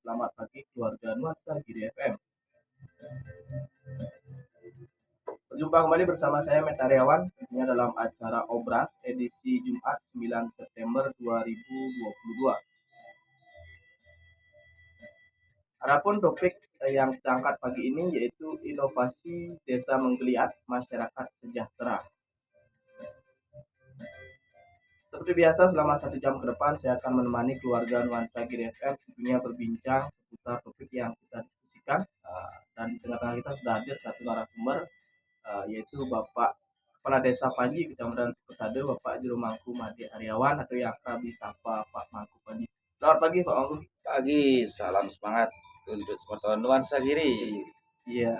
Selamat pagi keluarga Nuansa Giri FM. Berjumpa kembali bersama saya Metariawan ini dalam acara Obras edisi Jumat 9 September 2022. Adapun topik yang kita angkat pagi ini yaitu inovasi desa menggeliat masyarakat sejahtera. Seperti biasa selama 1 jam ke depan saya akan menemani keluarga Nuansa Giri FM tentunya berbincang seputar topik yang kita diskusikan. Dan di tengah-tengah kita sudah hadir satu narasumber yaitu Bapak Kepala Desa Panji Kecamatan Sukosadel Bapak Jurumangku Made Aryawan atau yang akrab disapa Pak Mangku Panji. Selamat pagi Pak Mangku. Pagi, salam semangat untuk semua Nuansa Giri. Iya.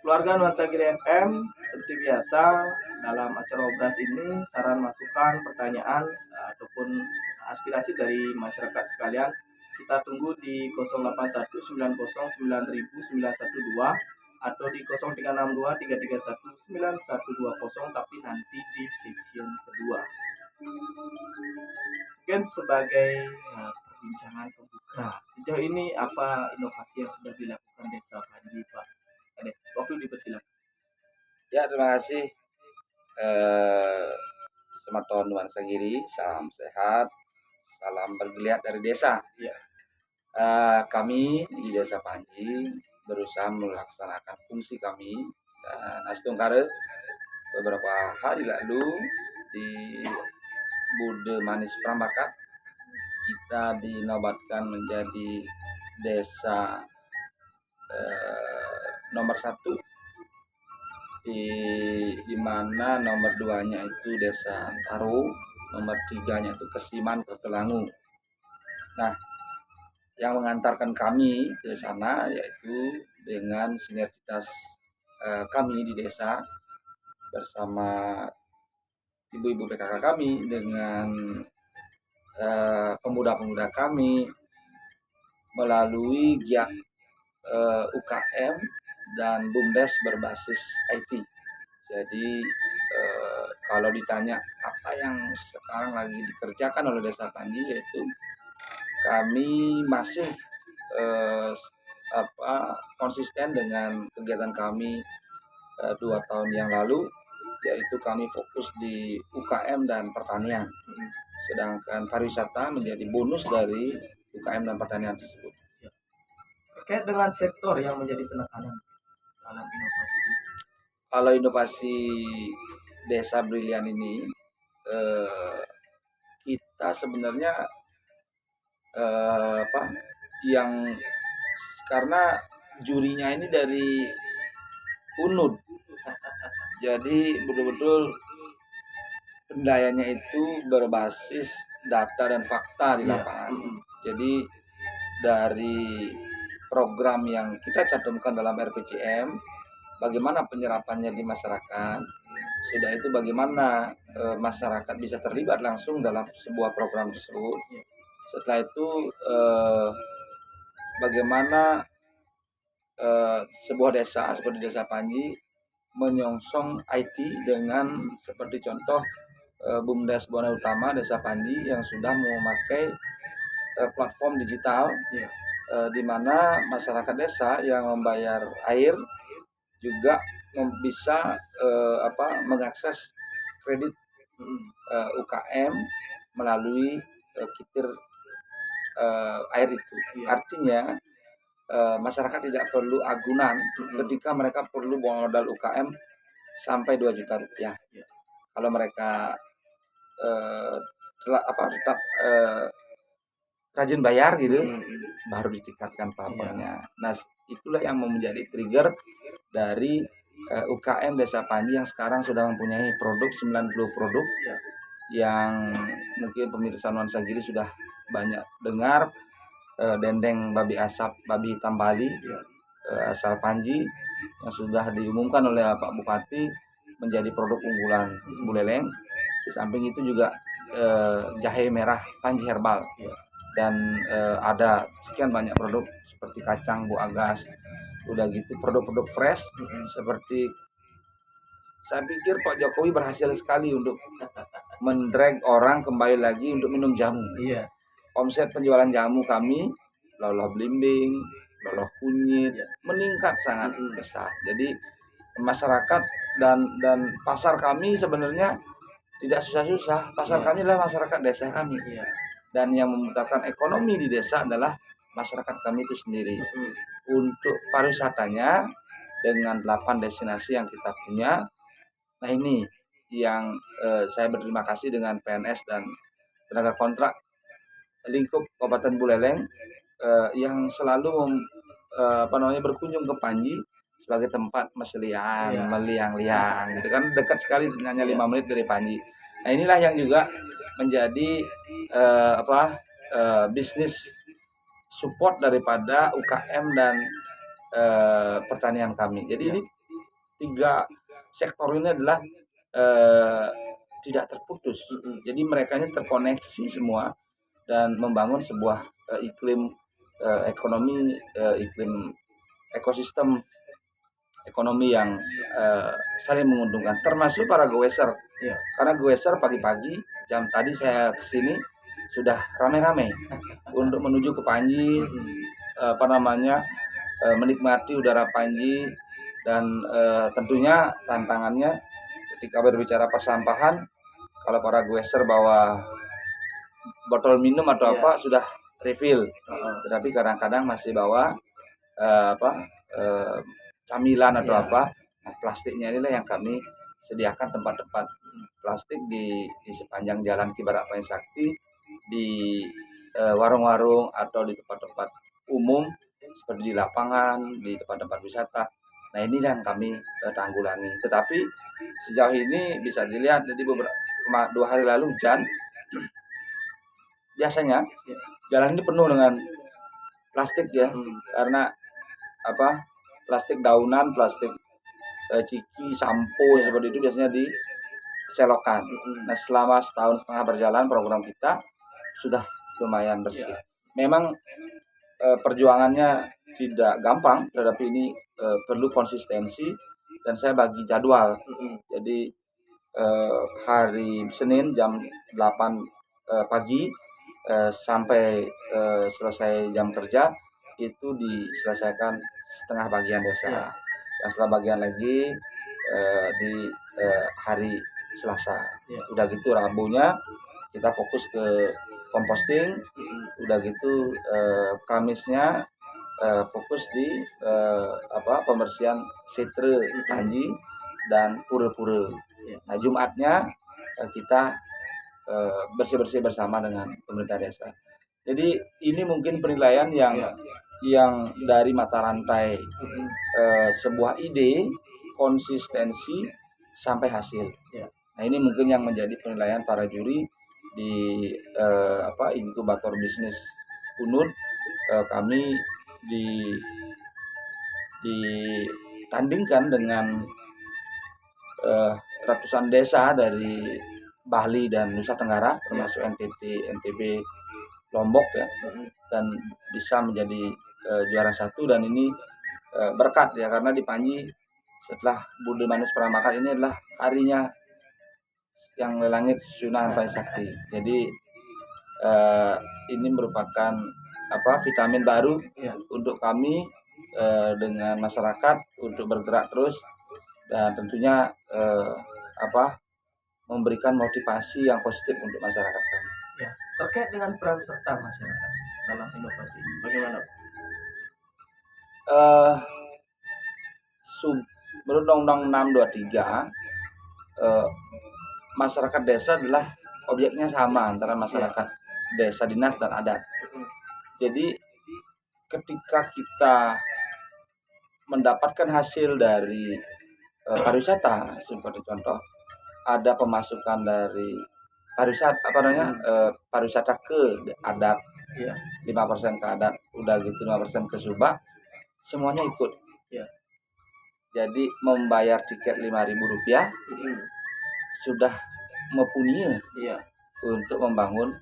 Keluarga Nuansa Giri FM, seperti biasa dalam acara obras ini saran masukan, pertanyaan ataupun aspirasi dari masyarakat sekalian kita tunggu di 0819099912 atau di 0362331920 tapi nanti di session kedua. Mungkin sebagai perbincangan pembuka, sejauh ini apa inovasi yang sudah dilakukan Desa Panji Pak? Waktu dipersilakan. Ya, terima kasih. Selamat tahun Nuansa Giri, salam sehat, salam bergeliat dari desa. Ya. Kami di Desa Panji berusaha melaksanakan fungsi kami dan Astungkare beberapa hari lalu di Bude Manis Prambakat kita dinobatkan menjadi desa nomor 1 di mana nomor 2-nya itu Desa Antaro, nomor 3-nya itu Kesiman Pertelangu. Nah, yang mengantarkan kami ke sana yaitu dengan sinergitas kami di desa bersama ibu-ibu PKK kami dengan pemuda-pemuda kami melalui giat UKM dan BUMDes berbasis IT. Jadi kalau ditanya apa yang sekarang lagi dikerjakan oleh Desa Panji, yaitu kami masih konsisten dengan kegiatan kami 2 tahun yang lalu, yaitu kami fokus di UKM dan pertanian. Sedangkan pariwisata menjadi bonus dari UKM dan pertanian tersebut. Terkait dengan sektor yang menjadi penekanan dalam inovasi ini. Kalau inovasi Desa Brilian ini, kita sebenarnya yang karena jurinya ini dari UNUD, jadi betul-betul pendayanya itu berbasis data dan fakta di lapangan. Jadi dari program yang kita cantumkan dalam RPJM, bagaimana penyerapannya di masyarakat, sudah itu bagaimana masyarakat bisa terlibat langsung dalam sebuah program tersebut. Setelah itu bagaimana sebuah desa seperti Desa Panji menyongsong IT dengan seperti contoh BUMDes Bona Utama Desa Panji yang sudah memakai platform digital, di mana masyarakat desa yang membayar air juga bisa mengakses kredit UKM melalui kitir air itu. Artinya masyarakat tidak perlu agunan ketika mereka perlu modal UKM sampai 2 juta rupiah. Kalau mereka tetap rajin bayar gitu, baru ditingkatkan plafonnya. Nah, itulah yang menjadi trigger dari UKM Desa Panji yang sekarang sudah mempunyai produk 90 produk yang mungkin pemirsa Nuansa Giri sudah banyak dengar. Dendeng babi asap babi hitam Bali asal Panji yang sudah diumumkan oleh Pak Bupati menjadi produk unggulan Buleleng. Di samping itu juga jahe merah Panji Herbal dan ada sekian banyak produk seperti kacang Bu Agas, udah gitu produk-produk fresh seperti, saya pikir Pak Jokowi berhasil sekali untuk mendrag orang kembali lagi untuk minum jamu. Iya. Omset penjualan jamu kami, loloh blimbing, loloh kunyit, Iya. meningkat sangat besar. Jadi masyarakat dan pasar kami sebenarnya tidak susah-susah. Pasar Iya. kami adalah masyarakat desa kami. Iya. Dan yang memutarkan ekonomi di desa adalah masyarakat kami itu sendiri. Untuk pariwisatanya dengan 8 destinasi yang kita punya, nah ini yang saya berterima kasih dengan PNS dan tenaga kontrak lingkup Kabupaten Buleleng yang selalu berkunjung ke Panji sebagai tempat meselian, Iya. meliang-liang gitu kan, dekat sekali hanya 5 Iya. menit dari Panji. Nah inilah yang juga menjadi bisnis support daripada UKM dan pertanian kami. Jadi Iya. ini 3 sektor ini adalah eh, tidak terputus. Jadi mereka ini terkoneksi semua dan membangun sebuah iklim ekonomi, iklim ekosistem ekonomi yang saling menguntungkan, termasuk para goeser. Iya. Karena goeser pagi-pagi jam tadi saya kesini sudah rame-rame untuk menuju ke Panji, menikmati udara Panji dan tentunya tantangannya ketika berbicara persampahan, kalau para goeser bawa botol minum atau Iya. apa sudah refill, tetapi kadang-kadang masih bawa camilan atau Iya. apa. Nah, plastiknya inilah yang kami sediakan tempat-tempat plastik di sepanjang jalan Ki Barak Panji Sakti, di warung-warung atau di tempat-tempat umum seperti di lapangan, di tempat-tempat wisata. Nah ini yang kami tanggulangi. Tetapi sejauh ini bisa dilihat, jadi 2 hari lalu hujan. Biasanya jalan ini penuh dengan plastik ya, karena plastik daunan, plastik ciki, sampo seperti itu biasanya diselokan. Nah selama setahun setengah berjalan program kita sudah lumayan bersih. Memang perjuangannya tidak gampang, tetapi ini perlu konsistensi dan saya bagi jadwal. Jadi hari Senin jam 8 pagi sampai selesai jam kerja itu diselesaikan setengah bagian desa. Dan setelah bagian lagi di hari Selasa. Udah gitu Rabunya kita fokus ke composting. Udah gitu Kamisnya fokus di pembersihan sitre Panji dan pura-pura. Nah Jumatnya kita bersih-bersih bersama dengan pemerintah desa. Jadi ini mungkin penilaian yang dari mata rantai sebuah ide, konsistensi sampai hasil. Nah ini mungkin yang menjadi penilaian para juri di inkubator bisnis UNUD. Kami ditandingkan dengan ratusan desa dari Bali dan Nusa Tenggara, termasuk NTT, NTB, Lombok ya, dan bisa menjadi juara 1. Dan ini berkat ya, karena di Panji setelah Budi Manis Pramakan ini adalah harinya yang lelangit Sunan Panji Sakti. Jadi ini merupakan vitamin baru untuk kami dengan masyarakat untuk bergerak terus dan tentunya memberikan motivasi yang positif untuk masyarakat kami. Ya, terkait dengan peran serta masyarakat dalam inovasi ini, bagaimana? Menurut Undang-Undang 623, masyarakat desa adalah objeknya sama antara masyarakat desa, dinas, dan adat. Jadi ketika kita mendapatkan hasil dari pariwisata, seperti contoh ada pemasukan dari pariwisata ke adat, 5% ke adat, udah gitu 5% ke subak, semuanya ikut. Jadi membayar tiket Rp5.000 sudah mempunyai untuk membangun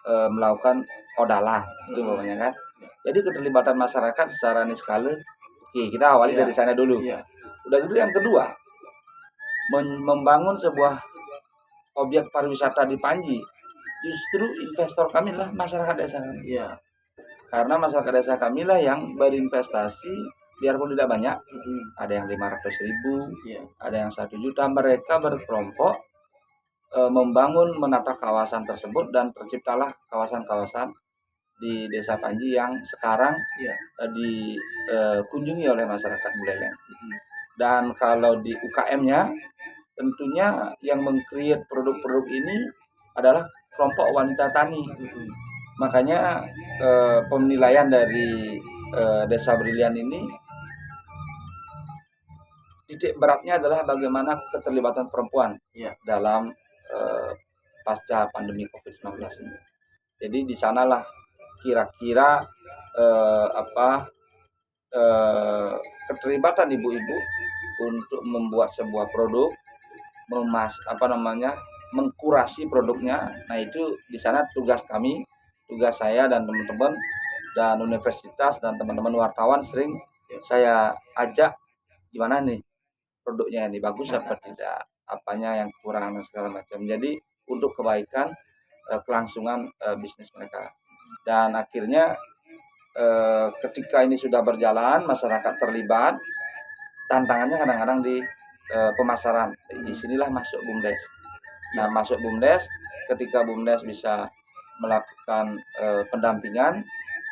melakukan odalah itu pokoknya kan. Jadi keterlibatan masyarakat secara niskala, oke, kita awali dari sana dulu. Iya. Udah gitu yang kedua, membangun sebuah objek pariwisata di Panji. Justru investor kami adalah masyarakat desa kami. Iya. Karena masyarakat desa kami lah yang berinvestasi biarpun tidak banyak. Ada yang 500.000, Iya. ada yang 1 juta. Mereka berkelompok membangun menata kawasan tersebut dan terciptalah kawasan-kawasan di Desa Panji yang sekarang Iya. dikunjungi oleh masyarakat Buleleng. Dan kalau di UKM-nya tentunya yang meng-create produk-produk ini adalah kelompok wanita tani. Makanya penilaian dari Desa Brilian ini titik beratnya adalah bagaimana keterlibatan perempuan dalam pasca pandemi COVID-19 ini. Jadi di sanalah kira-kira keterlibatan ibu-ibu untuk membuat sebuah produk, mengkurasi produknya. Nah, itu di sana tugas kami, tugas saya dan teman-teman dan universitas dan teman-teman wartawan sering saya ajak, gimana nih produknya ini, bagus apa tidak, apanya yang kurang dan segala macam. Jadi untuk kebaikan kelangsungan bisnis mereka. Dan akhirnya ketika ini sudah berjalan, masyarakat terlibat, tantangannya kadang-kadang di pemasaran. Di sinilah masuk BUMDes. Nah, masuk BUMDes, ketika BUMDes bisa melakukan pendampingan,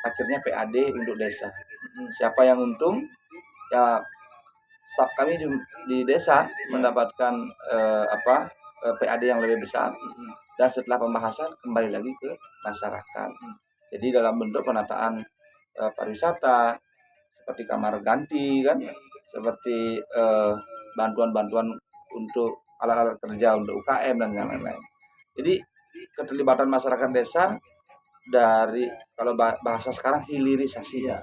akhirnya PAD untuk desa. Siapa yang untung? Ya, staf kami di desa mendapatkan PAD yang lebih besar. Dan setelah pembahasan kembali lagi ke masyarakat. Jadi dalam bentuk penataan pariwisata seperti kamar ganti kan, seperti bantuan-bantuan untuk alat-alat kerja untuk UKM dan yang lain-lain. Jadi keterlibatan masyarakat desa dari, kalau bahasa sekarang, hilirisasi ya.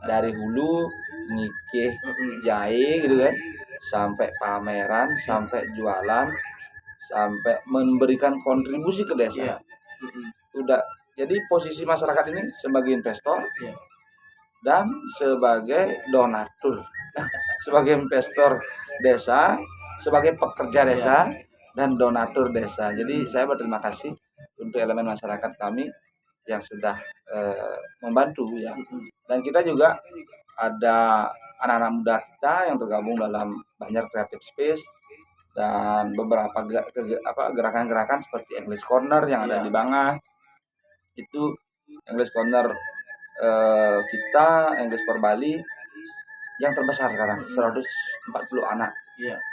Dari hulu ngikih jahe gitu kan, sampai pameran, sampai jualan, sampai memberikan kontribusi ke desa. Udah, jadi posisi masyarakat ini sebagai investor dan sebagai donatur. Sebagai investor desa, sebagai pekerja desa, dan donatur desa. Jadi saya berterima kasih untuk elemen masyarakat kami yang sudah membantu ya. Dan kita juga ada anak-anak muda kita yang tergabung dalam Banjar Creative Space dan beberapa gerakan-gerakan seperti English Corner yang ada di Bangah. Itu English Corner kita, English for Bali yang terbesar sekarang, 140 anak.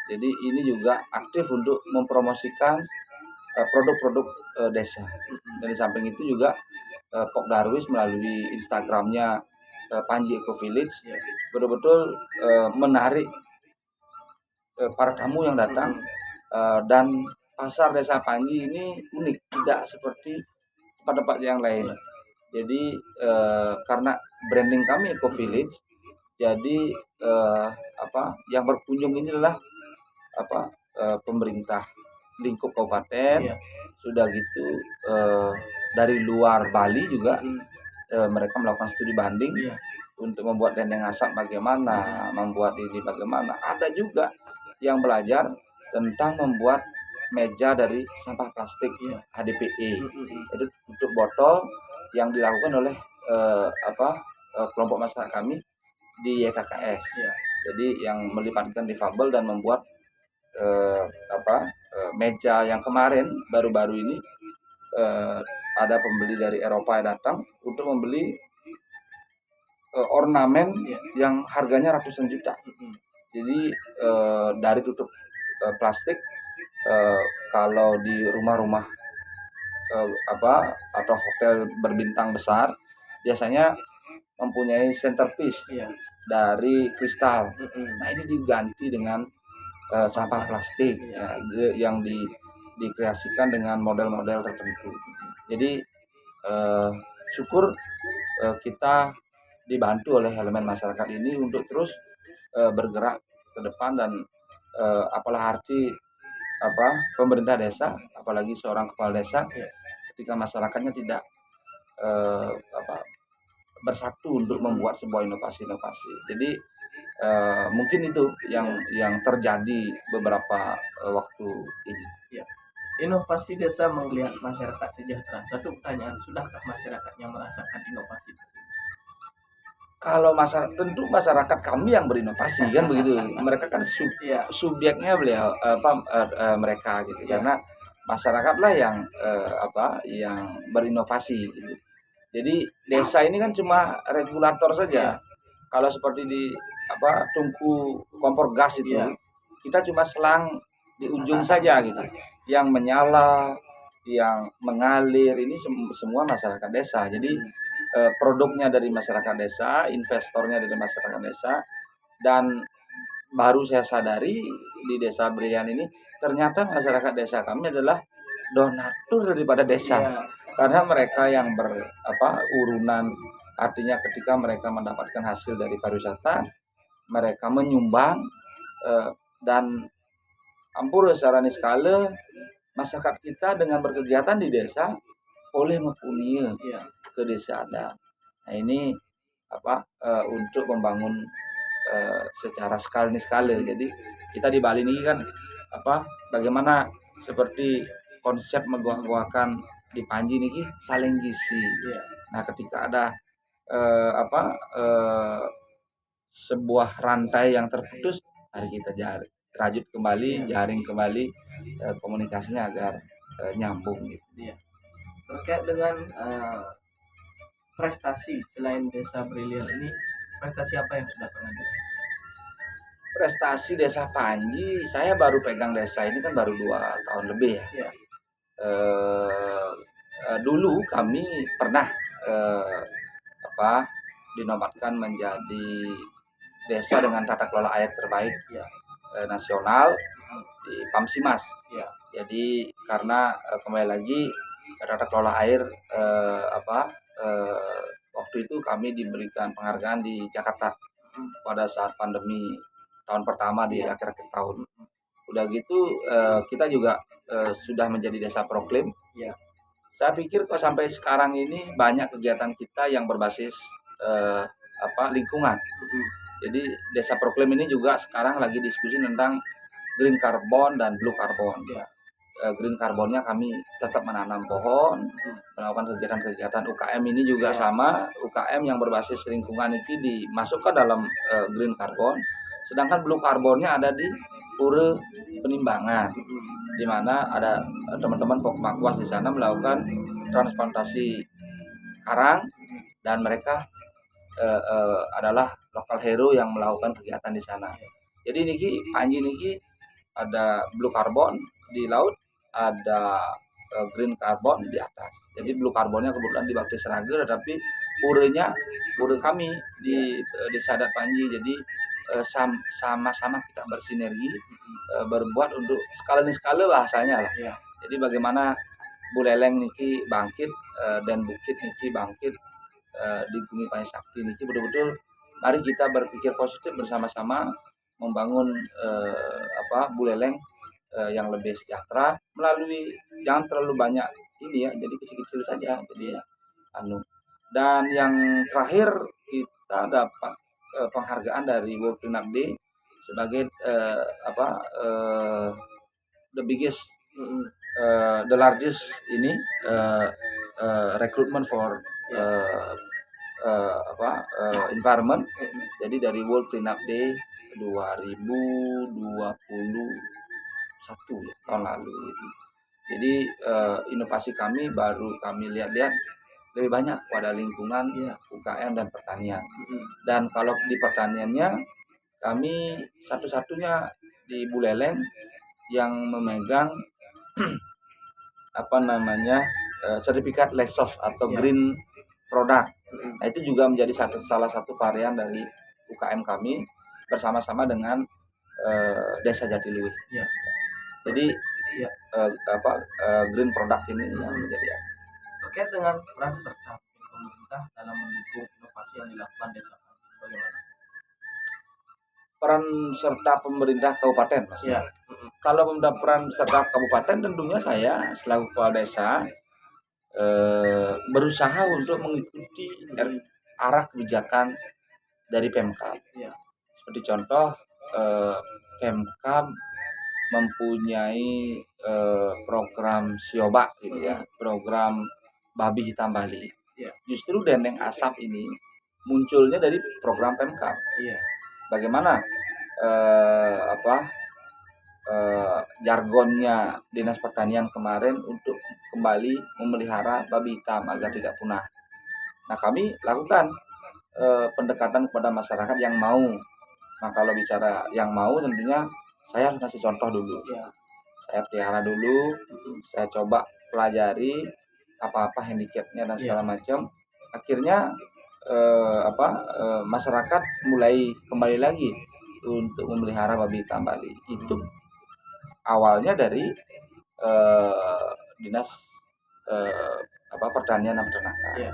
Jadi ini juga aktif untuk mempromosikan produk-produk desa. Dan di samping itu juga Pok Darwis melalui Instagramnya Panji Eco Village betul-betul menarik para tamu yang datang. Dan pasar Desa Panji ini unik, tidak seperti tempat-tempat yang lain. Jadi karena branding kami Eco Village, jadi yang berkunjung ini adalah pemerintah lingkup kabupaten, sudah gitu dari luar Bali juga mereka melakukan studi banding untuk membuat dendeng asap bagaimana, membuat ini bagaimana. Ada juga yang belajar tentang membuat meja dari sampah plastik HDPE, itu tutup botol yang dilakukan oleh kelompok masyarakat kami di YKKS. Jadi yang melibatkan difabel dan membuat meja yang kemarin baru-baru ini ada pembeli dari Eropa yang datang untuk membeli ornamen yang harganya ratusan juta. Jadi dari tutup plastik, kalau di rumah-rumah atau hotel berbintang besar biasanya mempunyai centerpiece dari kristal. Nah, ini diganti dengan sampah plastik yang dikreasikan dengan model-model tertentu. Jadi syukur kita dibantu oleh elemen masyarakat ini untuk terus bergerak ke depan. Dan apalah arti pemerintah desa, apalagi seorang kepala desa, ketika masyarakatnya tidak apa, bersatu untuk membuat sebuah inovasi-inovasi. Jadi mungkin itu yang terjadi beberapa waktu ini. Ya. Inovasi desa menggeliat masyarakat sejahtera. Satu pertanyaan, sudahkah masyarakatnya merasakan inovasi tersebut? Kalau tentu masyarakat kami yang berinovasi kan begitu. Mereka kan Iya. subjeknya beliau mereka gitu. Iya. Karena masyarakatlah yang yang berinovasi gitu. Jadi desa ini kan cuma regulator saja. Iya. Kalau seperti di tungku kompor gas itu, Iya. kita cuma selang di ujung saja gitu. Yang menyala, yang mengalir ini semua masyarakat desa. Jadi produknya dari masyarakat desa, investornya dari masyarakat desa, dan baru saya sadari di desa Brian ini ternyata masyarakat desa kami adalah donatur daripada desa. Iya. Karena mereka yang urunan, artinya ketika mereka mendapatkan hasil dari pariwisata, mereka menyumbang dan ampun secara niskala masyarakat kita dengan berkegiatan di desa oleh mempunyai Iya. ke desa ada. Nah ini untuk membangun secara skala. Jadi kita di Bali ini kan bagaimana seperti konsep megah-megahkan di Panji ini saling gizi. Iya. Nah ketika ada sebuah rantai yang terputus, mari kita rajut kembali, jaring kembali komunikasinya agar nyambung gitu. Iya. Terkait dengan prestasi selain desa Brilian ini, prestasi apa yang sudah pernah diraih? Prestasi desa Panji, saya baru pegang desa ini kan baru 2 tahun lebih ya. Iya. Dulu kami pernah dinobatkan menjadi desa dengan tata kelola air terbaik nasional di Pamsimas. Iya. Jadi karena kembali lagi tata kelola air waktu itu kami diberikan penghargaan di Jakarta pada saat pandemi tahun pertama di akhir-akhir tahun. Udah gitu kita juga sudah menjadi desa proklim. Iya. Saya pikir kok sampai sekarang ini banyak kegiatan kita yang berbasis lingkungan. Jadi desa proklim ini juga sekarang lagi diskusi tentang green carbon dan blue carbon. Iya. Green carbonnya kami tetap menanam pohon, melakukan kegiatan-kegiatan UKM ini juga sama. UKM yang berbasis lingkungan itu dimasukkan dalam green carbon. Sedangkan blue carbonnya ada di pura penimbangan, di mana ada teman-teman Pokmakwas di sana melakukan transplantasi karang, dan mereka adalah lokal hero yang melakukan kegiatan di sana. Jadi niki Panji niki ada blue carbon di laut, ada green carbon di atas. Jadi blue carbonnya kebetulan di Bakti Seraga, tetapi pura kami di Desa Adat Panji. Jadi sama-sama kita bersinergi berbuat untuk skala bahasanya lah. Iya. Jadi bagaimana Buleleng niki bangkit dan Bukit niki bangkit di Bumi Paya Sakti niki betul-betul mari kita berpikir positif bersama-sama membangun Buleleng yang lebih sejahtera melalui jangan terlalu banyak ini ya, jadi kecil-kecil saja. Jadi dan yang terakhir kita dapat penghargaan dari World Cleanup Day sebagai the biggest the largest ini recruitment for environment. Jadi dari World Cleanup Day 2021 ya, tahun lalu itu. Jadi inovasi kami baru kami lihat-lihat lebih banyak pada lingkungan UKM dan pertanian. Dan kalau di pertaniannya kami satu-satunya di Buleleng yang memegang sertifikat LESOS atau green product. Nah, itu juga menjadi salah satu varian dari UKM kami bersama-sama dengan Desa Jatiluwih. Iya. Jadi green product ini yang menjadi terkait dengan peran serta pemerintah dalam mendukung inovasi yang dilakukan desa bagaimana? Peran serta pemerintah kabupaten maksudnya. Kalau peran serta kabupaten tentunya saya selaku kepala desa berusaha untuk mengikuti arah kebijakan dari Pemkab. Iya. Seperti contoh, Pemkab mempunyai program Sioba gitu ya, program babi hitam Bali. Iya. Justru dendeng asap ini munculnya dari program Pemkab. Iya. Bagaimana jargonnya Dinas Pertanian kemarin untuk kembali memelihara babi hitam agar tidak punah. Nah, kami lakukan pendekatan kepada masyarakat yang mau. Nah, kalau bicara yang mau tentunya saya harus kasih contoh dulu. Iya. Saya pelihara dulu, saya coba pelajari apa-apa handicapnya dan segala macam. Akhirnya masyarakat mulai kembali lagi untuk memelihara babi hitam Bali. Itu awalnya dari dinas pertanian dan peternakan. Iya.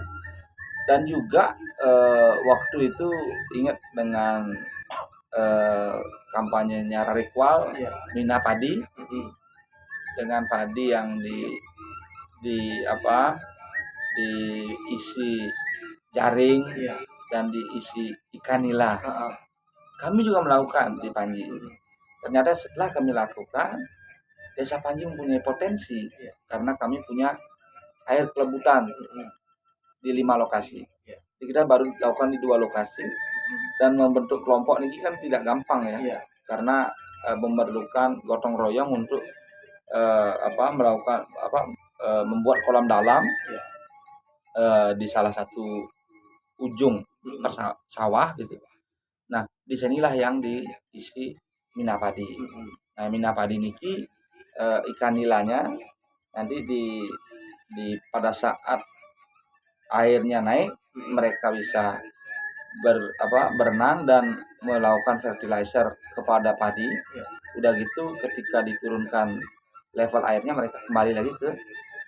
Dan juga waktu itu ingat dengan kampanyenya Rarikwal, Iya. Mina Padi, dengan padi yang diisi jaring, Iya. dan diisi ikan nila. Heeh. Kami juga melakukan di Panji. Ternyata setelah kami lakukan, Desa Panji mempunyai potensi. Iya. Karena kami punya air pelebutan di 5 lokasi. Iya. Jadi kita baru lakukan di 2 lokasi, dan membentuk kelompok ini kan tidak gampang ya. Iya. Karena memerlukan gotong royong untuk membuat kolam dalam. Iya. Di salah satu ujung sawah gitu. Nah, disinilah yang diisi Mina Padi. Nah, Mina Padi niki ikan nilanya nanti pada saat airnya naik, mereka bisa berenang dan melakukan fertilizer kepada padi. Ya. Udah gitu ketika diturunkan level airnya, mereka kembali lagi ke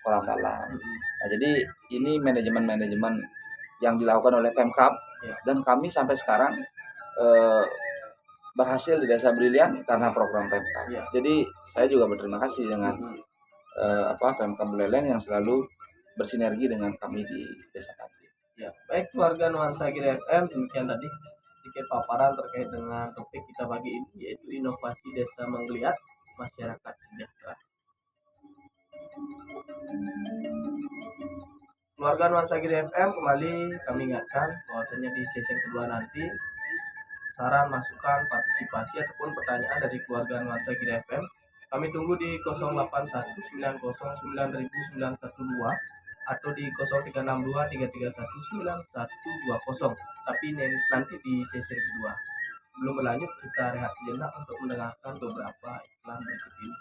kolam dalam. Nah, jadi ini manajemen yang dilakukan oleh Pemkab. Ya. Dan kami sampai sekarang berhasil di Desa Brilian karena program Pemkab. Ya. Jadi saya juga berterima kasih dengan Pemkab Buleleng yang selalu bersinergi dengan kami di Desa Panji. Ya, baik keluarga Nuansa Giri FM, demikian tadi sedikit paparan terkait dengan topik kita pagi ini, yaitu inovasi desa menggeliat masyarakat sejahtera. Keluarga Nuansa Giri FM, kembali kami ingatkan bahwasanya di sesi kedua nanti saran, masukan, partisipasi ataupun pertanyaan dari keluarga Nuansa Giri FM kami tunggu di 0819099112 atau di 0362331920. Tapi nanti di sesi kedua. Sebelum berlanjut, kita rehat sejenak untuk mendengarkan beberapa iklan berikut ini.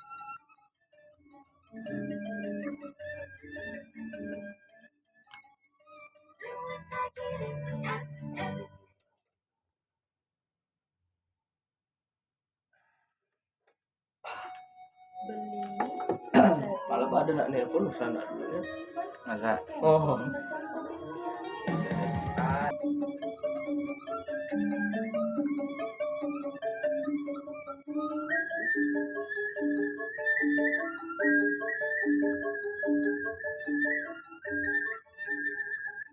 Malah ada nak nelpon sana dulu ya. Masa? Oh.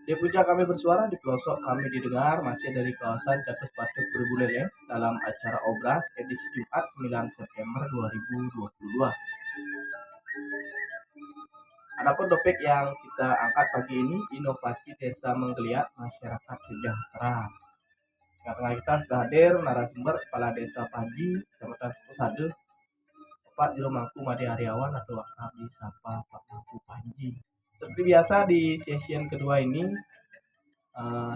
Di puncak kami bersuara, di pelosok kami didengar, masih dari kawasan Catus Patuk Berbuleleng dalam acara Obras edisi Jumat 9 September 2022. Adapun topik yang kita angkat pagi ini, inovasi desa menggeliat masyarakat sejahtera. Karena kita sudah hadir narasumber Kepala Desa Panji, Kecamatan Sukusade, Pak Jero Mangku Made Aryawan atau akrab disapa Pak Mangku Panji. Seperti biasa di sesi kedua ini,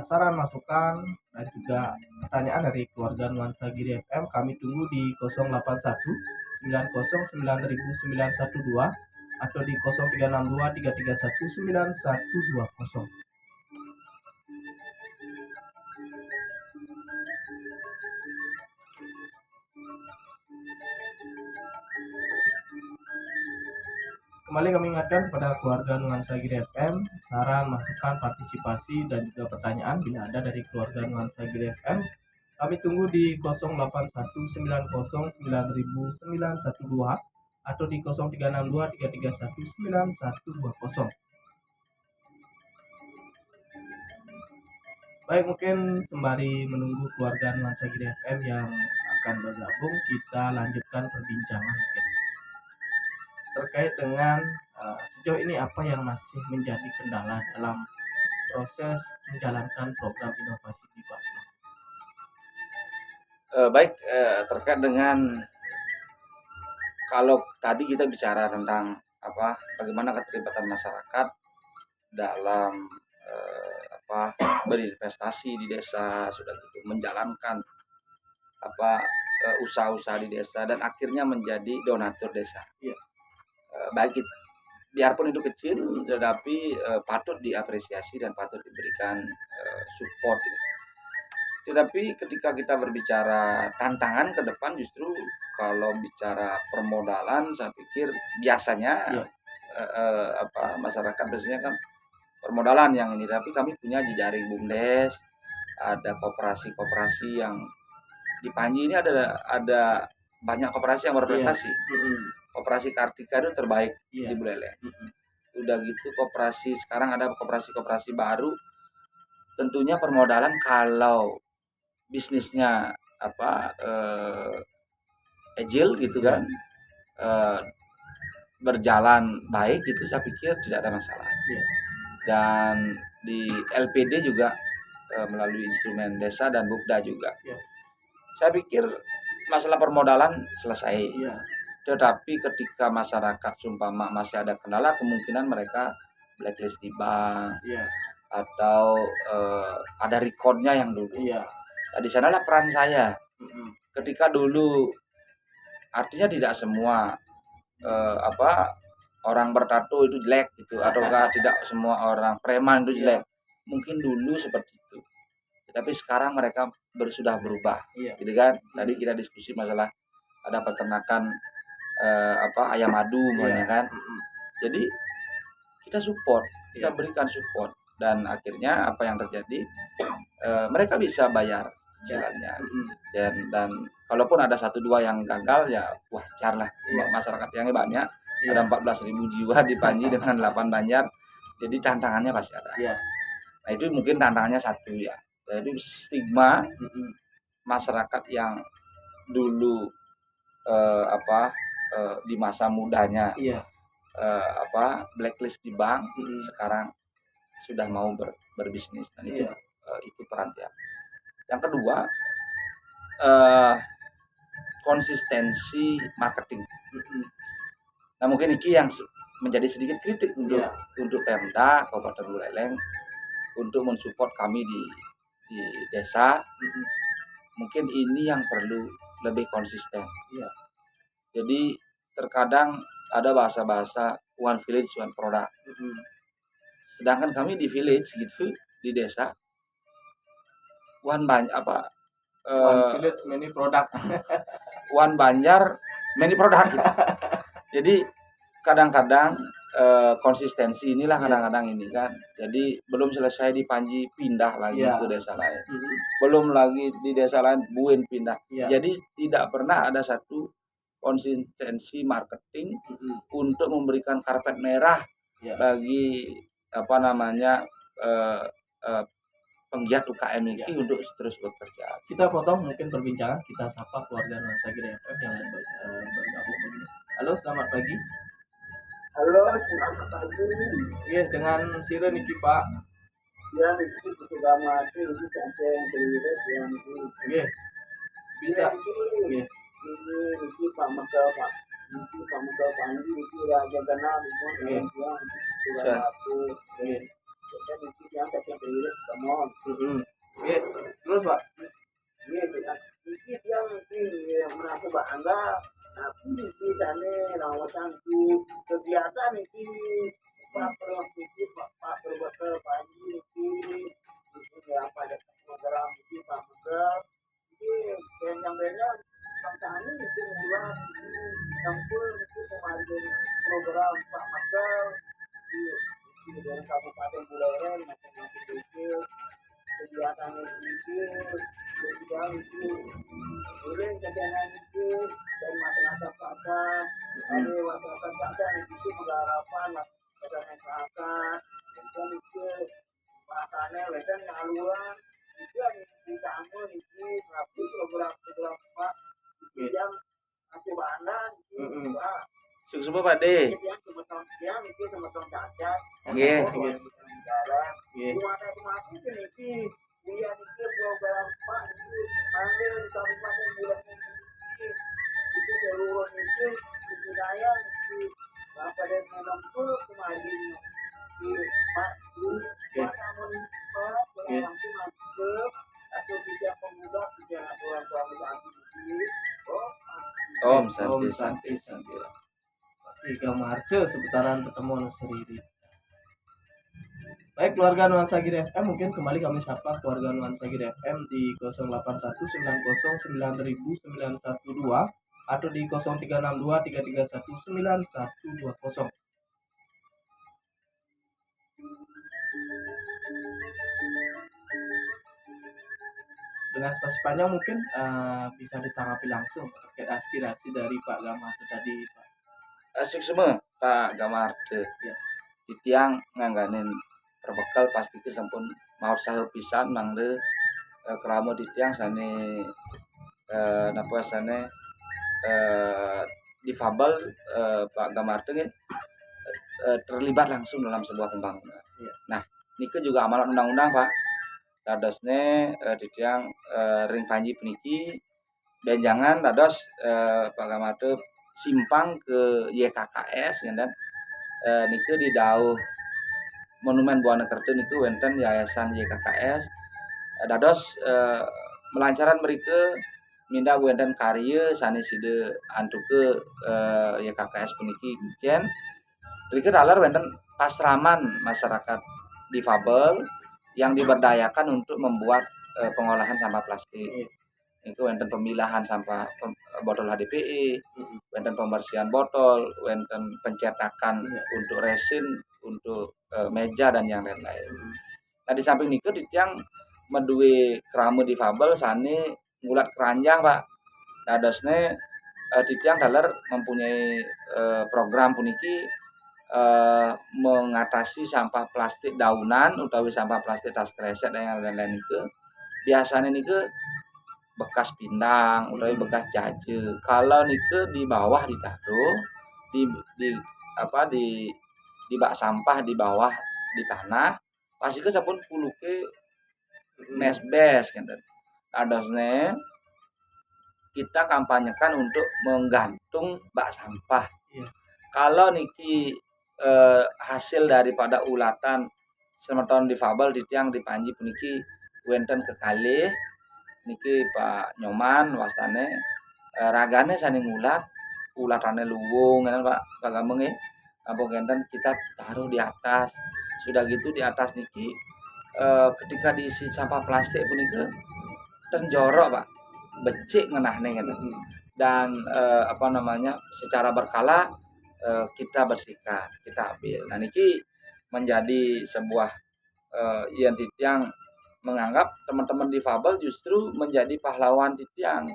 saran, masukan, dan juga pertanyaan dari keluarga Nuansa Giri FM kami tunggu di 081 909 912 atau di 0362 331 9120. Kembali kami ingatkan kepada keluarga Nuansa Giri FM, saran, masukan, partisipasi, dan juga pertanyaan bila ada dari keluarga Nuansa Giri FM, kami tunggu di 0819099912 atau di 0362 331 9120. Baik, mungkin sembari menunggu keluarga Nuansa Giri FM yang akan bergabung, kita lanjutkan perbincangan mungkin terkait dengan sejauh ini apa yang masih menjadi kendala dalam proses menjalankan program inovasi di Bappenas. Baik, terkait dengan kalau tadi kita bicara tentang bagaimana keterlibatan masyarakat dalam berinvestasi di desa, sudah gitu menjalankan usaha-usaha di desa dan akhirnya menjadi donatur desa. Iya. Baik itu, biarpun itu kecil, tetapi patut diapresiasi dan patut diberikan support. Gitu. Tetapi ketika kita berbicara tantangan ke depan, justru kalau bicara permodalan, saya pikir biasanya Iya. masyarakat biasanya kan permodalan yang ini, tapi kami punya jejaring BUMDes, ada koperasi-koperasi yang di Panji ini ada banyak koperasi yang berprestasi. Koperasi Kartika itu terbaik di Buleleng. Udah gitu koperasi sekarang ada koperasi-koperasi baru. Tentunya permodalan kalau bisnisnya agile gitu kan, berjalan baik gitu, saya pikir tidak ada masalah. Dan di LPD juga melalui instrumen desa dan Bukda juga. Saya pikir masalah permodalan selesai. Tetapi ketika masyarakat sumpama masih ada kendala, kemungkinan mereka blacklist di bank atau ada recordnya yang dulu. Nah, di sanalah peran saya. Ketika dulu, artinya tidak semua orang bertato itu jelek gitu, ataukah tidak semua orang preman itu jelek. Mungkin dulu seperti itu. Tapi sekarang mereka sudah berubah. Gitu kan? Tadi kita diskusi masalah ada peternakan ayam madu namanya kan. Jadi kita support, kita berikan support dan akhirnya apa yang terjadi, mereka bisa bayar cicilannya. Dan kalaupun ada 1-2 yang gagal ya wajar lah. Masyarakat yang banyak, ada 14.000 jiwa di Panji dengan 8 banjar. Jadi tantangannya pasti ada. Nah, itu mungkin tantangannya satu ya. Jadi stigma masyarakat yang dulu di masa mudanya blacklist di bank, sekarang sudah mau berbisnis, dan itu peran dia. Yang kedua, konsistensi marketing. Nah, mungkin ini yang menjadi sedikit kritik untuk Pemda Kabupaten Buleleng untuk mensupport kami di desa. Mungkin ini yang perlu lebih konsisten. Jadi terkadang ada bahasa-bahasa one village one product. Sedangkan kami di village gitu, di desa one village many product. One Banjar many product gitu. Jadi kadang-kadang konsistensi inilah kadang-kadang ini kan. Jadi belum selesai di Panji pindah lagi ke desa lain. Belum lagi di desa lain Buin pindah. Jadi tidak pernah ada satu konsistensi marketing untuk memberikan karpet merah bagi penggiat UKM ini untuk terus bekerja. Kita potong mungkin perbincangan, kita sapa keluarga Nuansa Giri FM yang bergabung begini. Halo, selamat pagi. Halo, selamat pagi. Iya, dengan Sire Niki Pak. Ya, Niki sudah mati, Niki sampai yang terlihat yang ini. Iya, bisa. Iya. Ini Niki Pak Mega Pak. Niki Pak Mega Panji, Niki Raja Gana, Niki sudah mati. Iya. Kita Niki yang terlihat semua. Iya, terus Pak. Iya, Niki yang merasa bangga. Tapi di sana rawasan itu kegiatan ini Pak Niki Pak Berbekal Panji Niki yang pada program ini Pak Berbekal ini yang kami itu bulan campur itu kemarin program Pak Berbekal di daerah Kabupaten Buleleng macam-macam itu kegiatan itu kegiatan itu boleh kegiatan itu dan masyarakat pasar ada masyarakat pasar itu penggarapan masyarakat pasar dan itu pasarnya wedan nyaluan Sukses Pak De. Jadi yang cuma tahun siang itu sama tahun cacat. Nggih. Jalan. Nggih. Cuma ada mati ini dia dikir program Pak itu ambil di kabupaten bulan ini itu seluruh itu budaya di apa dan memang tuh kemarin di Pak di mana menimpa langsung masuk atau tidak pemuda tidak orang tua muda aktivis Om Om Santi. Santi. Tiga Maret seputaran pertemuan Seriri. Baik keluarga Nuansa Giri FM, mungkin kembali kami sapa keluarga Nuansa Giri FM di 0819090912 atau di 0362331920. Dengan spasi panjang mungkin bisa ditanggapi langsung terkait aspirasi dari Pak Gama tadi, Pak. Sukses Pak Gamarte. Ya. Di tiang ngangganin perbekal pasti ke sampun maur sahur pisan mangde keramo di tiang sane napa sane difabel Pak Gamarte terlibat langsung dalam sebuah pembangunan. Ya. Nah, nike juga amanat undang-undang Pak. Dadosne di tiang ring panji puniki dan jangan dados Pak Gamarte simpang ke YKKS dan nike di dauh Monumen Buana Kertu niku wonten Yayasan YKKS dados melancaran mereka minda wonten karya saneside antuke YKKS puniki Gijen mereka dalar wonten pasraman masyarakat difabel yang diberdayakan untuk membuat pengolahan sampah plastik. Itu wonten pemilahan sampah botol HDPE, wonten pembersihan botol, wonten pencetakan untuk resin, untuk meja dan yang lain-lain. Nah di samping niku di tiang meduwe kerama difabel sane ngulat keranjang Pak. Dadosne di tiang dalar mempunyai program puniki mengatasi sampah plastik daunan utawi sampah plastik tas kresek dan yang lain-lain niku. Biasanya niku bekas pindang utawi bekas jaje. Kalau nike di bawah ditaruh di bak sampah di bawah di tanah pasti ke sampun puluke mesbes kan. Adosne kita kampanyekan untuk menggantung bak sampah. Iya. Kalau niki hasil daripada ulatan semeton difabel di tiang di panji puniki wenten kekalih niki Pak Nyoman wastane ragane saning ulatane luwung kan Pak Gameng apa genten kita taruh di atas sudah gitu di atas niki ketika diisi sampah plastik puniki tenjorok Pak becik ngenahne kan dan secara berkala kita bersihkan kita ambil nah niki menjadi sebuah yang titiang menganggap teman-teman difabel justru menjadi pahlawan titiang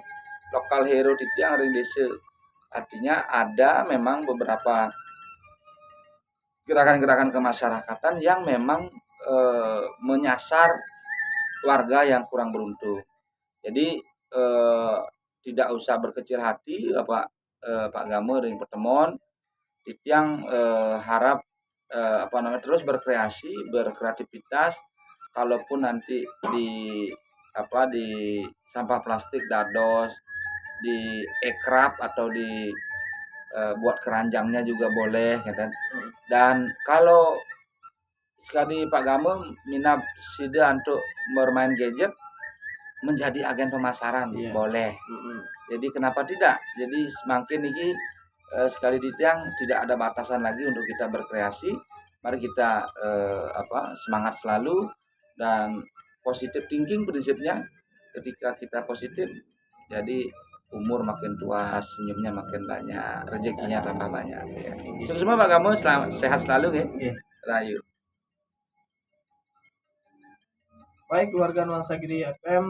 lokal hero titiang ring desa artinya ada memang beberapa gerakan-gerakan kemasyarakatan yang memang menyasar warga yang kurang beruntung jadi tidak usah berkecil hati Pak Gamo ring pertemuan titiang harap terus berkreativitas kalaupun nanti di sampah plastik dados di ekrap atau di buat keranjangnya juga boleh ya kan dan kalau sekali Pak Gamo minat sida untuk bermain gadget menjadi agen pemasaran boleh jadi kenapa tidak jadi semakin ini sekali ditiang tidak ada batasan lagi untuk kita berkreasi mari kita semangat selalu dan positive thinking prinsipnya ketika kita positif jadi umur makin tua senyumnya makin banyak rezekinya tambah banyak ya. Semua Pak kamu sehat selalu ya rayu baik keluarga Nuansa Giri FM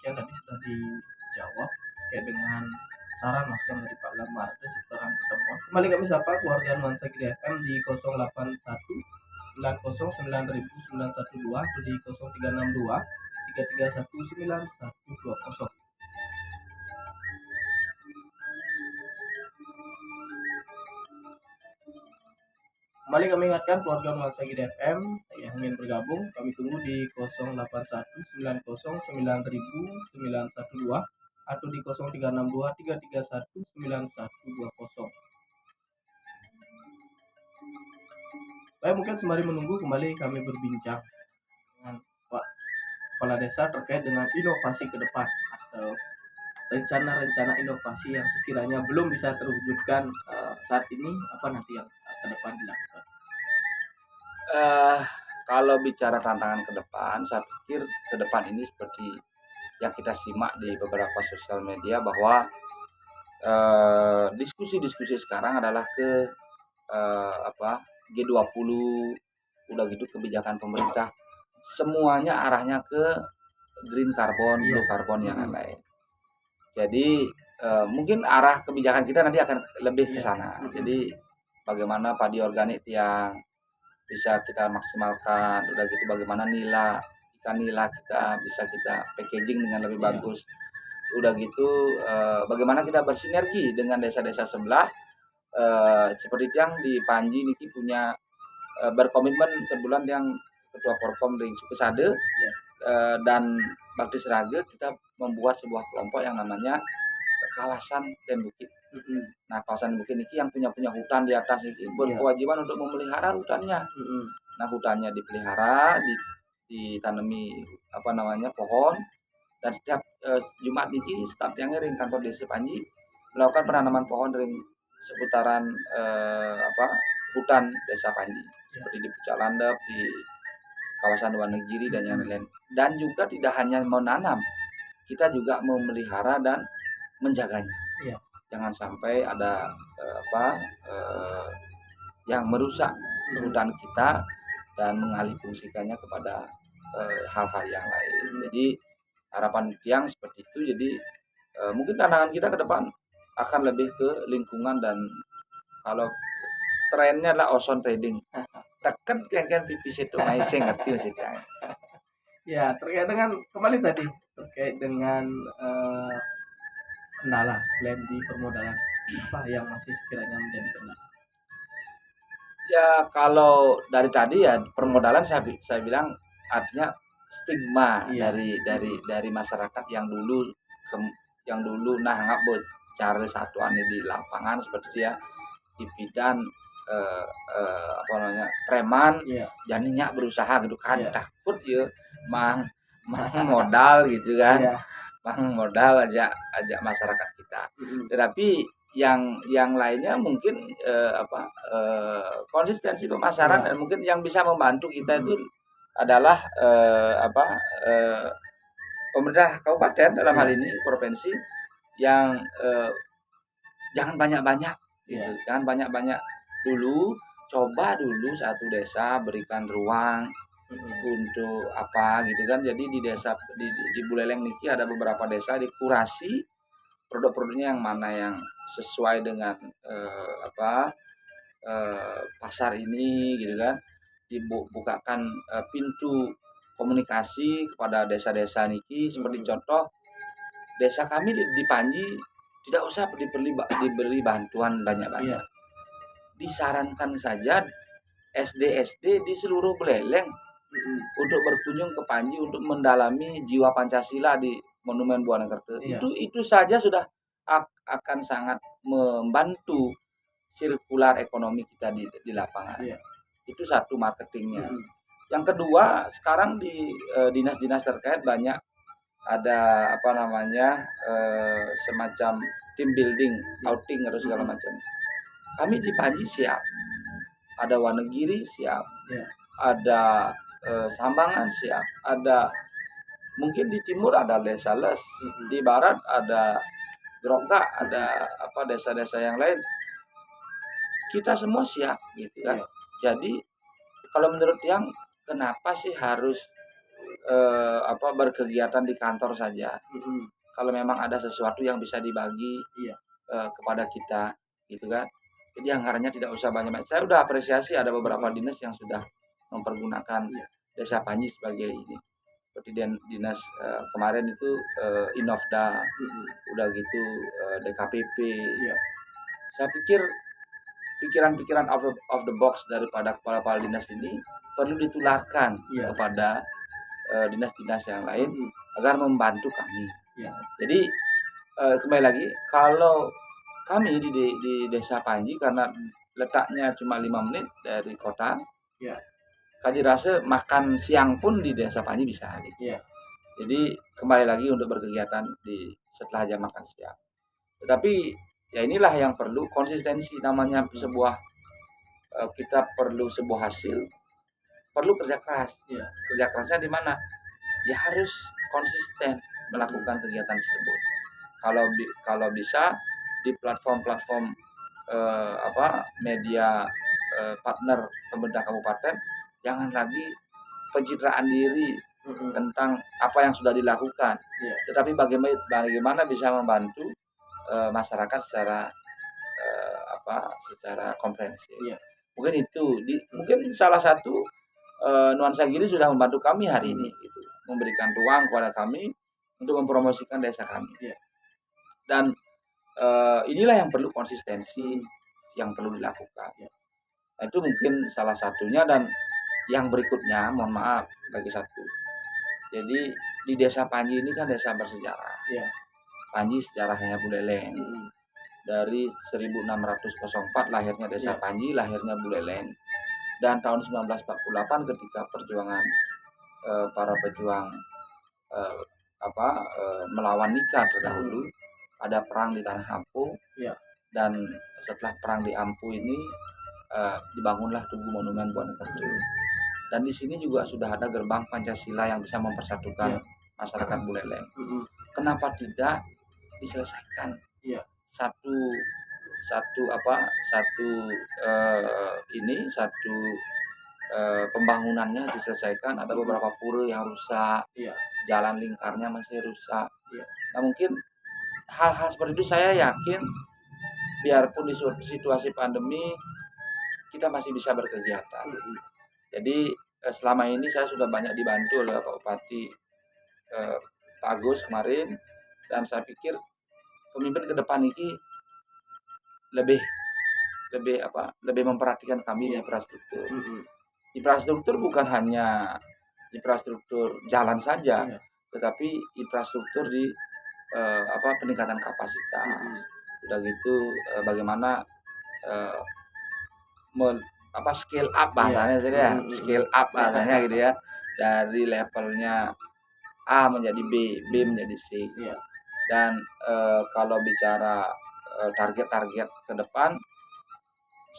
yang tadi sudah dijawab kayak dengan saran masukan dari Pak Gamar itu seputaran pertemuan. Kembali kami sapa keluarga Nuansa Giri FM di 081 9099912 atau di 0362 3319120. Kembali kami ingatkan keluarga Nuansa Giri FM yang ingin bergabung, kami tunggu di 0819090000912 atau di 0362331920. Baik, mungkin sembari menunggu kembali kami berbincang dengan Pak Kepala Desa terkait dengan inovasi ke depan atau rencana-rencana inovasi yang sekiranya belum bisa terwujudkan saat ini, apa nanti yang ke depan dilakukan. Kalau bicara tantangan ke depan, saya pikir ke depan ini seperti yang kita simak di beberapa sosial media bahwa diskusi-diskusi sekarang adalah ke G20, udah gitu kebijakan pemerintah semuanya arahnya ke green carbon, Iya. blue carbon yang lain-lain. Jadi mungkin arah kebijakan kita nanti akan lebih ke Iya. sana. Jadi bagaimana padi organik yang bisa kita maksimalkan, udah gitu bagaimana ikan nila kita bisa kita packaging dengan lebih Iya. bagus. Udah gitu bagaimana kita bersinergi dengan desa-desa sebelah, seperti itu yang di Panji Niki punya berkomitmen kebetulan yang ketua Porkom di Sukesade Iya. dan Bakti Serage, kita membuat sebuah kelompok yang namanya kawasan dan bukit. Nah, kawasan bukit ini yang punya hutan di atas ini berkewajiban untuk memelihara hutannya. Nah, hutannya dipelihara, ditanami pohon, dan setiap Jumat ini staf yang ring kantor desa Panji melakukan penanaman pohon ring seputaran hutan desa Panji seperti di Pucak Landep, di kawasan Wonogiri dan yang lain. Dan juga tidak hanya menanam, kita juga memelihara dan menjaganya. Iya. Jangan sampai ada yang merusak hutan kita dan mengalihfungsikannya kepada hal-hal yang lain. Jadi harapan tiang seperti itu. Jadi mungkin tantangan kita ke depan akan lebih ke lingkungan, dan kalau trennya adalah ozone trading. Tekan kan pipis itu ngasih ngerti maksudnya. Ya, terkait dengan kembali tadi terkait dengan kendala selain di permodalan, apa yang masih sekiranya menjadi kendala? Ya kalau dari tadi ya permodalan saya bilang artinya stigma Iya. dari masyarakat yang dulu nggak cari satuan di lapangan seperti ya dipidan preman. Iya. Jadinya berusaha gitu kan, Iya. takut ya mang modal gitu kan. Iya. Mang modal aja masyarakat kita. Tetapi yang lainnya mungkin konsistensi pemasaran, dan mungkin yang bisa membantu kita itu adalah pemerintah kabupaten dalam hal ini provinsi yang jangan banyak-banyak gitu. Jangan banyak-banyak dulu, coba dulu satu desa berikan ruang untuk apa gitu kan. Jadi di desa di Buleleng Niki ada beberapa desa dikurasi produk-produknya yang mana yang sesuai dengan pasar ini gitu kan. Dibukakan pintu komunikasi kepada desa-desa niki, seperti contoh desa kami di Panji tidak usah diberi bantuan banyak-banyak. Disarankan saja SD di seluruh Buleleng untuk berkunjung ke Panji untuk mendalami jiwa Pancasila di Monumen Buanakerta. Itu saja sudah akan sangat membantu sirkular ekonomi kita di lapangan. Itu satu marketingnya. Yang kedua, sekarang di dinas-dinas terkait banyak ada semacam team building, outing atau segala macam. Kami di Panji siap, ada Wonogiri siap, ada Sambangan siap, ada mungkin di timur ada Desa Les, di barat ada Grogga, ada desa-desa yang lain. Kita semua siap gitu kan. Jadi kalau menurut yang kenapa sih harus berkegiatan di kantor saja? Kalau memang ada sesuatu yang bisa dibagi kepada kita gitu kan. Jadi anggarannya tidak usah banyak-banyak. Saya udah apresiasi ada beberapa dinas yang sudah mempergunakan Desa Panji sebagai ini. Seperti dinas kemarin itu Inovda, udah gitu DKPP. Saya pikir pikiran-pikiran of the box daripada kepala dinas ini perlu ditularkan Iya. kepada dinas-dinas yang lain agar membantu kami. Iya. Jadi kembali lagi, kalau kami di Desa Panji karena letaknya cuma 5 menit dari kota, Iya. kami rasa makan siang pun di Desa Panji bisa. Gitu. Iya. Jadi kembali lagi untuk berkegiatan setelah jam makan siang. Tetapi ya inilah yang perlu konsistensi, namanya sebuah kita perlu sebuah hasil, perlu kerja keras. Iya. Kerja kerasnya di mana? Ya harus konsisten melakukan kegiatan tersebut. Kalau bisa di platform-platform media partner pemerintah kabupaten, jangan lagi pencitraan diri tentang apa yang sudah dilakukan, tetapi bagaimana bisa membantu masyarakat secara komprehensif. Mungkin itu mungkin salah satu nuansa Giri sudah membantu kami hari ini, gitu, memberikan ruang kepada kami untuk mempromosikan desa kami. Dan inilah yang perlu konsistensi yang perlu dilakukan. Nah, itu mungkin salah satunya. Dan yang berikutnya, mohon maaf lagi satu. Jadi di Desa Panji ini kan desa bersejarah. Panji sejarahnya Buleleng. Dari 1604 lahirnya Desa Panji, lahirnya Buleleng. Dan tahun 1948 ketika perjuangan para pejuang melawan Nika terdahulu, ada perang di Tanah Ampu. Dan setelah perang di Ampu ini dibangunlah Tugu Monumen Wonokerto. Dan di sini juga sudah ada gerbang Pancasila yang bisa mempersatukan masyarakat Buleleng. Kenapa tidak diselesaikan? Satu pembangunannya diselesaikan. Ada beberapa pura yang rusak, jalan lingkarnya masih rusak. Nah, mungkin hal-hal seperti itu saya yakin biarpun di situasi pandemi kita masih bisa berkegiatan. Jadi selama ini saya sudah banyak dibantu oleh Pak Bupati Pak Agus kemarin, dan saya pikir pemimpin ke depan ini lebih memperhatikan kami di infrastruktur. Infrastruktur bukan hanya infrastruktur jalan saja, tetapi infrastruktur di peningkatan kapasitas. Udah gitu bagaimana scale up bahasanya scale up bahasanya gitu ya, dari levelnya A menjadi B, B menjadi C. Dan kalau bicara target-target ke depan,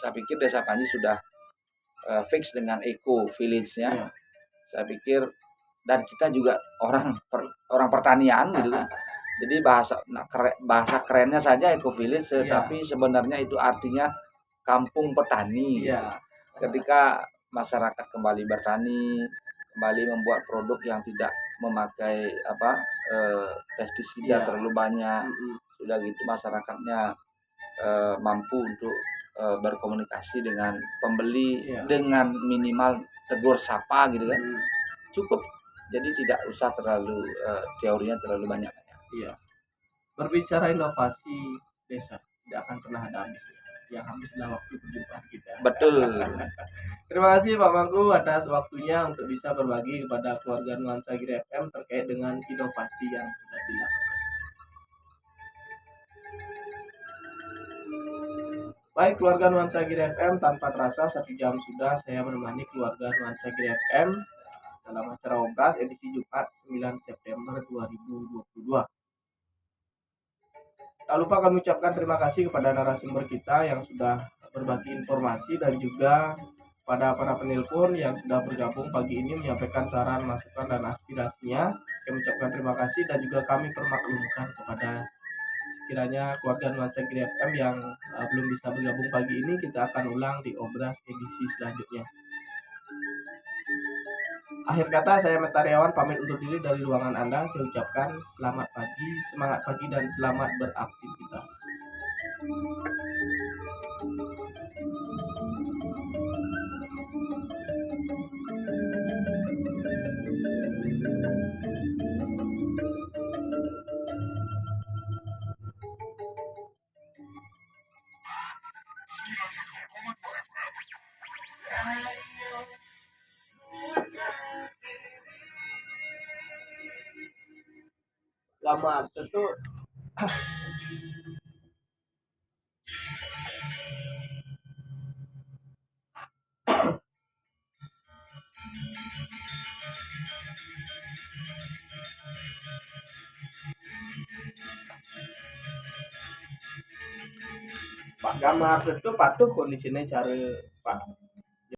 saya pikir Desa Panji sudah fix dengan eco village-nya. Saya pikir, dan kita juga orang pertanian gitu kan. Jadi bahasa kerennya saja eco village, tapi sebenarnya itu artinya kampung petani. Ketika masyarakat kembali bertani, kembali membuat produk yang tidak memakai pestisida terlalu banyak, sudah gitu masyarakatnya mampu untuk berkomunikasi dengan pembeli dengan minimal tegur sapa gitu kan, cukup. Jadi tidak usah terlalu teorinya terlalu banyak. Berbicara inovasi desa tidak akan pernah ada habis. Yang habis adalah waktu perjumpaan kita. Betul. Terima kasih Pak Mangku atas waktunya untuk bisa berbagi kepada keluarga Nuansa Giri FM terkait dengan inovasi yang sudah dilakukan. Baik keluarga Nuansa Giri FM, tanpa terasa 1 jam sudah saya menemani keluarga Nuansa Giri FM dalam acara Obras edisi Jumat 9 September 2022. Tak lupa kami ucapkan terima kasih kepada narasumber kita yang sudah berbagi informasi, dan juga pada para penelpon yang sudah bergabung pagi ini menyampaikan saran, masukan, dan aspirasinya. Kami ucapkan terima kasih, dan juga kami permaklumkan kepada sekiranya keluarga Nuansa Giri FM yang belum bisa bergabung pagi ini. Kita akan ulang di Obras edisi selanjutnya. Akhir kata, saya Metariawan pamit undur diri dari ruangan Anda. Saya ucapkan selamat pagi, semangat pagi, dan selamat beraktivitas. Kamar itu Pak Kamar itu patuh kondisinya cari Pak